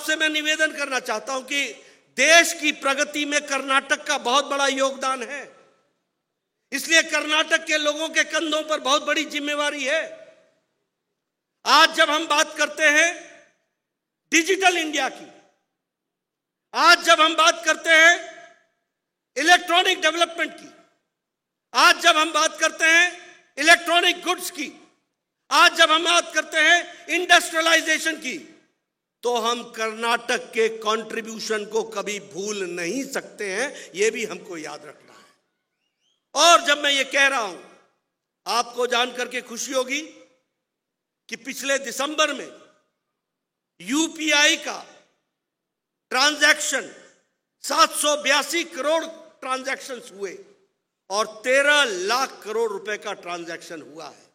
आपसे मैं निवेदन करना चाहता हूं कि देश की प्रगति में कर्नाटक का बहुत बड़ा योगदान है, इसलिए कर्नाटक के लोगों के कंधों पर बहुत बड़ी जिम्मेवारी है। आज जब हम बात करते हैं डिजिटल इंडिया की, आज जब हम बात करते हैं इलेक्ट्रॉनिक डेवलपमेंट की, आज जब हम बात करते हैं इलेक्ट्रॉनिक गुड्स की, आज जब हम बात करते हैं इंडस्ट्रियलाइजेशन की, तो हम कर्नाटक के कंट्रीब्यूशन को कभी भूल नहीं सकते हैं, यह भी हमको याद रखना है। और जब मैं ये कह रहा हूं, आपको जानकर के खुशी होगी कि पिछले दिसंबर में यूपीआई का ट्रांजैक्शन 782 करोड़ ट्रांजैक्शंस हुए और 13 लाख करोड़ रुपए का ट्रांजैक्शन हुआ है।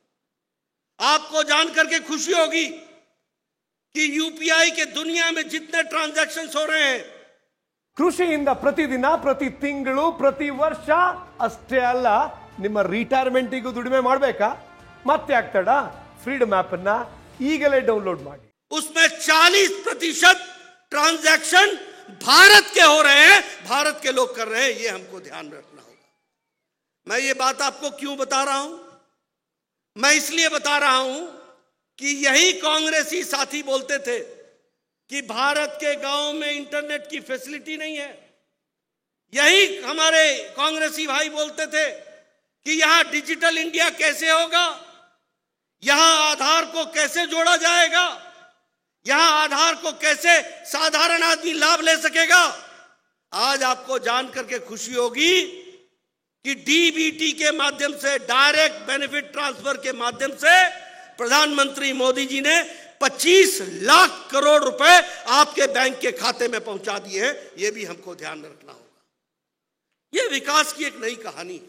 आपको जानकर के खुशी होगी कि यूपीआई के दुनिया में जितने ट्रांजैक्शंस हो रहे हैं, ಕೃಷಿಯಿಂದ ಪ್ರತಿದಿನ ಪ್ರತಿ ತಿಂಗಳು ಪ್ರತಿ ವರ್ಷ ಅಷ್ಟೇ ಅಲ್ಲ, ನಿಮ್ಮ ರಿಟೈರ್ಮೆಂಟಿಗೂ ದುಡಿಮೆ ಮಾಡಬೇಕಾ? ಮತ್ತೆ ಆಗ್ತಡ ಫ್ರೀಡಮ್ ಆಪ್ ಅನ್ನ ಈಗಲೇ ಡೌನ್ಲೋಡ್ ಮಾಡಿ। उसमें 40% ट्रांजैक्शन भारत के हो रहे हैं, भारत के लोग कर रहे हैं, ये हमको ध्यान रखना होगा। मैं ये बात आपको क्यों बता रहा हूं? मैं इसलिए बता रहा हूं कि यही कांग्रेसी साथी बोलते थे कि भारत के गांव में इंटरनेट की फैसिलिटी नहीं है। यही हमारे कांग्रेसी भाई बोलते थे कि यहां डिजिटल इंडिया कैसे होगा, यहां आधार को कैसे जोड़ा जाएगा, यहां आधार को कैसे साधारण आदमी लाभ ले सकेगा। आज आपको जानकर के खुशी होगी कि डीबीटी के माध्यम से, डायरेक्ट बेनिफिट ट्रांसफर के माध्यम से प्रधानमंत्री मोदी जी ने 25 लाख करोड़ रुपए आपके बैंक के खाते में पहुंचा दिए हैं। यह भी हमको ध्यान रखना होगा। यह विकास की एक नई कहानी है।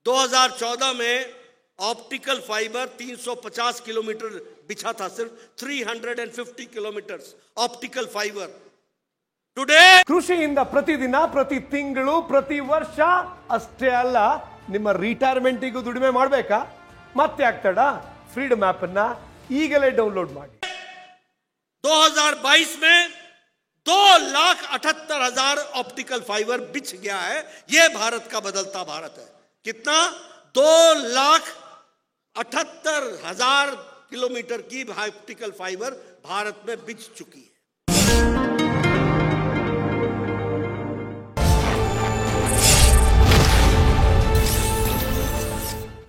2014 में ऑप्टिकल फाइबर 350 किलोमीटर बिछा था, सिर्फ 350 किलोमीटर ऑप्टिकल फाइबर। टुडे ಕೃಷಿಯಿಂದ ಪ್ರತಿದಿನ ಪ್ರತಿ ತಿಂಗಳು ಪ್ರತಿ ವರ್ಷ ಅಷ್ಟೇ ಅಲ್ಲ, ನಿಮ್ಮ ರಿಟೈರ್ಮೆಂಟಿಗೂ ದುಡಿಮೆ ಮಾಡಬೇಕಾ? ಮತ್ತೆ ಆಗ್ತಡ ಫ್ರೀಡಮ್ ಆಪ್ ಅನ್ನ ಈಗಲೇ ಡೌನ್ಲೋಡ್ ಮಾಡಿ। 2022 में 2,78,000 ऑप्टिकल फाइबर बिछ गया है। यह भारत का बदलता भारत है। कितना? 2,78,000 किलोमीटर की ऑप्टिकल फाइबर भारत में बिछ चुकी है।